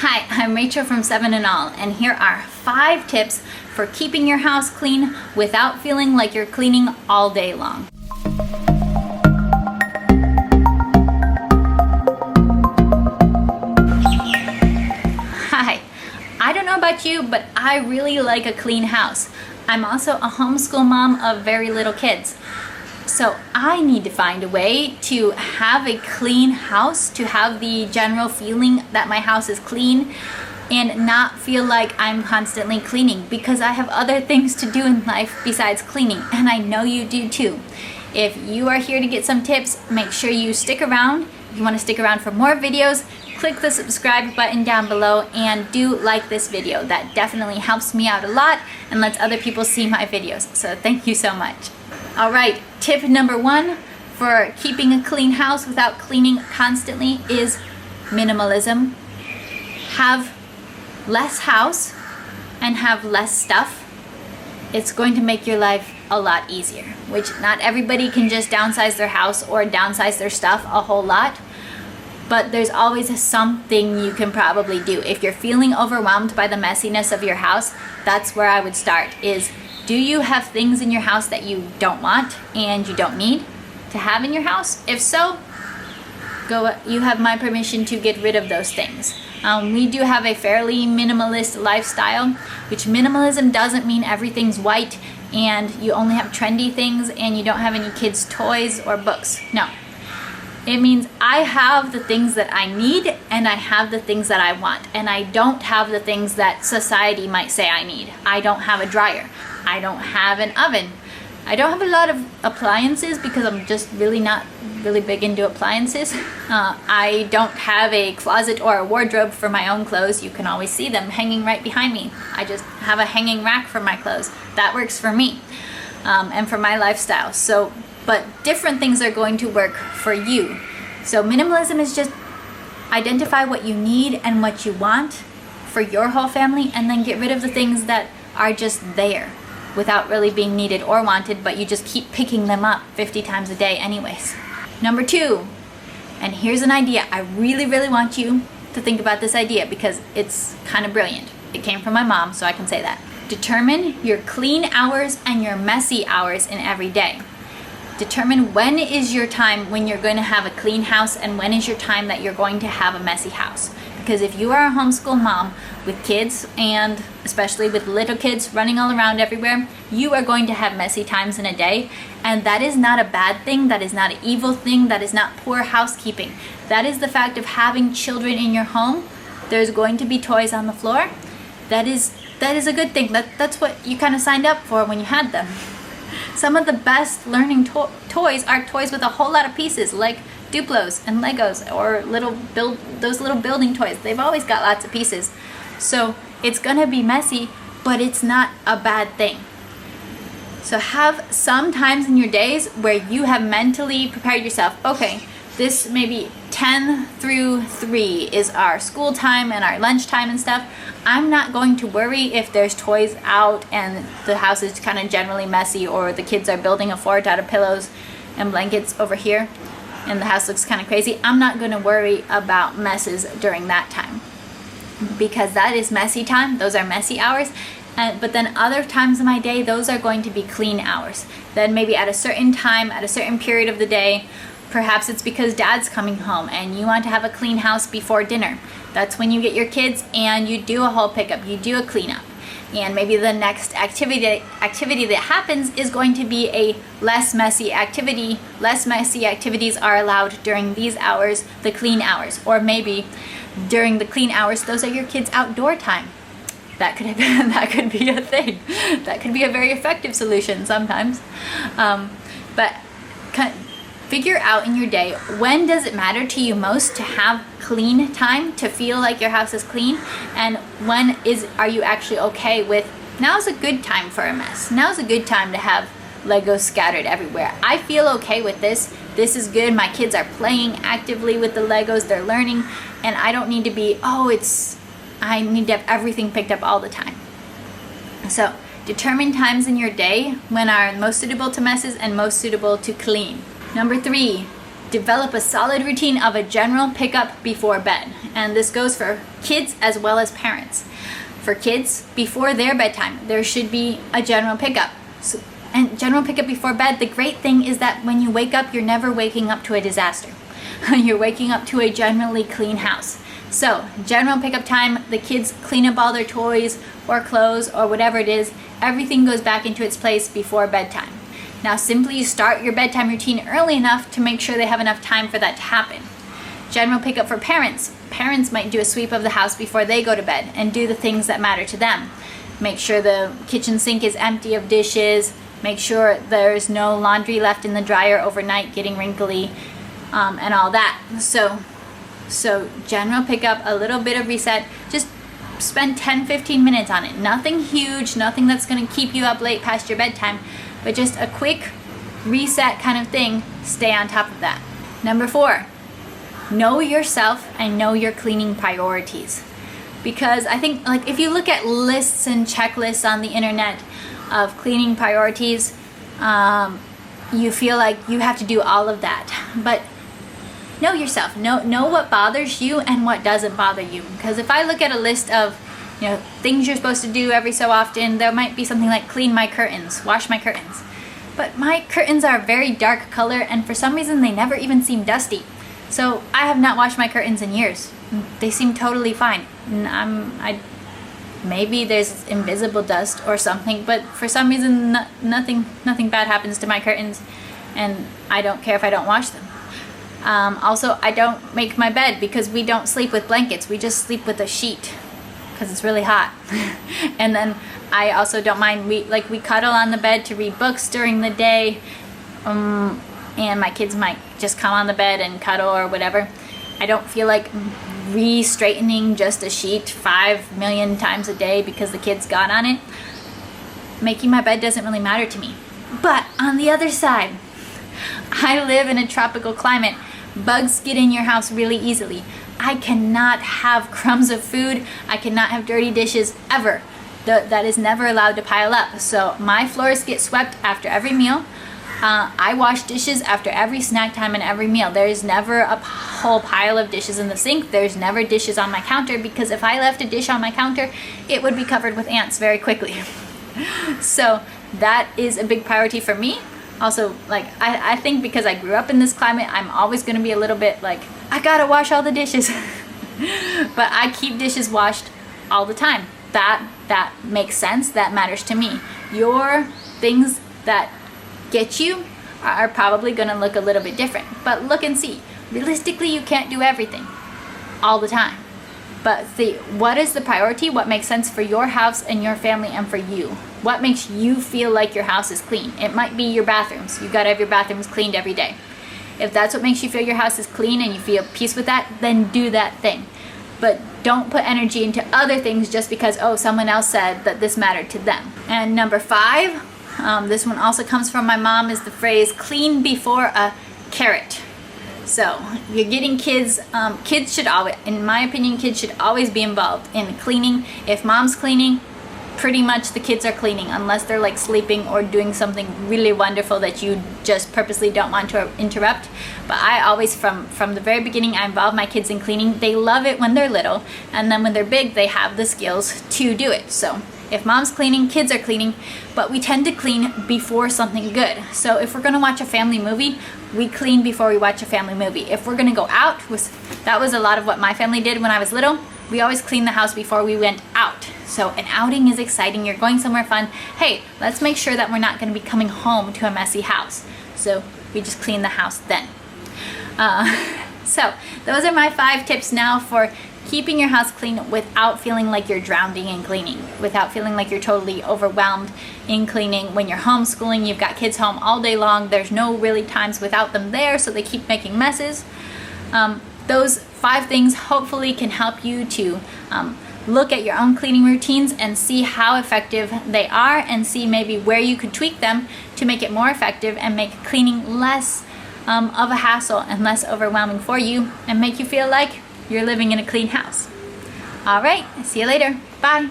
Hi, I'm Rachel from 7 and All, and here are 5 tips for keeping your house clean without feeling like you're cleaning all day long. Hi, I don't know about you, but I really like a clean house. I'm also a homeschool mom of very little kids. So I need to find a way to have a clean house, to have the general feeling that my house is clean and not feel like I'm constantly cleaning, because I have other things to do in life besides cleaning, and I know you do too. If you are here to get some tips, make sure you stick around. If you want to stick around for more videos, click the subscribe button down below and do like this video. That definitely helps me out a lot and lets other people see my videos. So thank you so much. All right, tip number 1 for keeping a clean house without cleaning constantly is minimalism. Have less house and have less stuff. It's going to make your life a lot easier, which not everybody can just downsize their house or downsize their stuff a whole lot, but there's always something you can probably do. If you're feeling overwhelmed by the messiness of your house, that's where I would start. Do you have things in your house that you don't want and you don't need to have in your house? If so, you have my permission to get rid of those things. We do have a fairly minimalist lifestyle, which minimalism doesn't mean everything's white and you only have trendy things and you don't have any kids' toys or books. No. It means I have the things that I need and I have the things that I want, and I don't have the things that society might say I need. I don't have a dryer. I don't have an oven. I don't have a lot of appliances because I'm just not really big into appliances. I don't have a closet or a wardrobe for my own clothes. You can always see them hanging right behind me. I just have a hanging rack for my clothes. That works for me and for my lifestyle. But different things are going to work for you. So minimalism is just identify what you need and what you want for your whole family, and then get rid of the things that are just there without really being needed or wanted, but you just keep picking them up 50 times a day anyways. Number 2, and here's an idea. I really, really want you to think about this idea because it's kind of brilliant. It came from my mom, so I can say that. Determine your clean hours and your messy hours in every day. Determine when is your time when you're going to have a clean house and when is your time that you're going to have a messy house. Because if you are a homeschool mom with kids, and especially with little kids running all around everywhere, you are going to have messy times in a day, and that is not a bad thing. That is not an evil thing. That is not poor housekeeping. That is the fact of having children in your home. There's going to be toys on the floor. That is a good thing. That's what you kind of signed up for when you had them. Some of the best learning toys are toys with a whole lot of pieces, like Duplos and Legos, or those little building toys. They've always got lots of pieces. So it's gonna be messy, but it's not a bad thing. So have some times in your days where you have mentally prepared yourself. Okay, this maybe 10 through 3 is our school time and our lunch time and stuff. I'm not going to worry if there's toys out and the house is kind of generally messy, or the kids are building a fort out of pillows and blankets over here and the house looks kind of crazy. I'm not going to worry about messes during that time, because that is messy time. Those are messy hours. But then other times of my day, those are going to be clean hours. Then maybe at a certain time, at a certain period of the day, perhaps it's because dad's coming home and you want to have a clean house before dinner. That's when you get your kids and you do a whole pickup, you do a cleanup. And maybe the next activity that happens is going to be a less messy activity. Less messy activities are allowed during these hours, the clean hours. Or maybe during the clean hours, those are your kids' outdoor time. That could be a thing. That could be a very effective solution sometimes. But figure out in your day, when does it matter to you most to have clean time, to feel like your house is clean, and when are you actually okay with, now's a good time for a mess. Now's a good time to have Legos scattered everywhere. I feel okay with this. This is good. My kids are playing actively with the Legos. They're learning, and I don't need to be, I need to have everything picked up all the time. So determine times in your day when are most suitable to messes and most suitable to clean. Number 3, Develop a solid routine of a general pickup before bed. And this goes for kids as well as parents. For kids, before their bedtime, there should be a general pickup. And general pickup before bed, the great thing is that when you wake up, you're never waking up to a disaster. You're waking up to a generally clean house. So, general pickup time, the kids clean up all their toys or clothes or whatever it is. Everything goes back into its place before bedtime. Now, simply start your bedtime routine early enough to make sure they have enough time for that to happen. General pickup for parents. Parents might do a sweep of the house before they go to bed and do the things that matter to them. Make sure the kitchen sink is empty of dishes. Make sure there's no laundry left in the dryer overnight getting wrinkly, and all that. So general pickup, a little bit of reset. Just spend 10-15 minutes on it. Nothing huge, nothing that's going to keep you up late past your bedtime, but just a quick reset kind of thing. Stay on top of that. Number 4, know yourself and know your cleaning priorities. Because I think, like, if you look at lists and checklists on the internet of cleaning priorities, you feel like you have to do all of that. But know yourself. Know what bothers you and what doesn't bother you. Because if I look at a list of, things you're supposed to do every so often, there might be something like clean my curtains, wash my curtains. But my curtains are a very dark color, and for some reason they never even seem dusty. So I have not washed my curtains in years. They seem totally fine. And maybe there's invisible dust or something, but for some reason nothing bad happens to my curtains, and I don't care if I don't wash them. Also, I don't make my bed because we don't sleep with blankets. We just sleep with a sheet because it's really hot. And then I also don't mind, we cuddle on the bed to read books during the day, and my kids might just come on the bed and cuddle or whatever. I don't feel like re-straightening just a sheet 5 million times a day because the kids got on it. Making my bed doesn't really matter to me. But on the other side, I live in a tropical climate. Bugs get in your house really easily. I cannot have crumbs of food. I cannot have dirty dishes ever. That is never allowed to pile up. So my floors get swept after every meal. I wash dishes after every snack time and every meal. There's never a whole pile of dishes in the sink. There's never dishes on my counter, because if I left a dish on my counter, it would be covered with ants very quickly. So that is a big priority for me. Also, I think because I grew up in this climate, I'm always going to be a little bit like, I gotta wash all the dishes. But I keep dishes washed all the time. That makes sense. That matters to me. Your things that get you are probably going to look a little bit different. But look and see. Realistically, you can't do everything all the time. But see, what is the priority? What makes sense for your house and your family and for you? What makes you feel like your house is clean? It might be your bathrooms. You got to have your bathrooms cleaned every day. If that's what makes you feel your house is clean and you feel peace with that, then do that thing. But don't put energy into other things just because, someone else said that this mattered to them. And number 5, this one also comes from my mom, is the phrase, clean before a carrot. So you're getting kids, kids should always, in my opinion, kids should always be involved in cleaning. If mom's cleaning, pretty much the kids are cleaning, unless they're like sleeping or doing something really wonderful that you just purposely don't want to interrupt. But I always, from the very beginning, I involve my kids in cleaning. They love it when they're little, and then when they're big, they have the skills to do it. So if mom's cleaning, kids are cleaning, but we tend to clean before something good. So if we're gonna watch a family movie, we clean before we watch a family movie. If we're gonna go out, that was a lot of what my family did when I was little. We always cleaned the house before we went out. So an outing is exciting. You're going somewhere fun. Hey, let's make sure that we're not gonna be coming home to a messy house. So we just clean the house then. So those are my 5 tips now for keeping your house clean without feeling like you're drowning in cleaning, without feeling like you're totally overwhelmed in cleaning. When you're homeschooling, you've got kids home all day long. There's no really times without them there, so they keep making messes. Those 5 things hopefully can help you to look at your own cleaning routines and see how effective they are, and see maybe where you could tweak them to make it more effective and make cleaning less of a hassle and less overwhelming for you, and make you feel like you're living in a clean house. All right, see you later. Bye.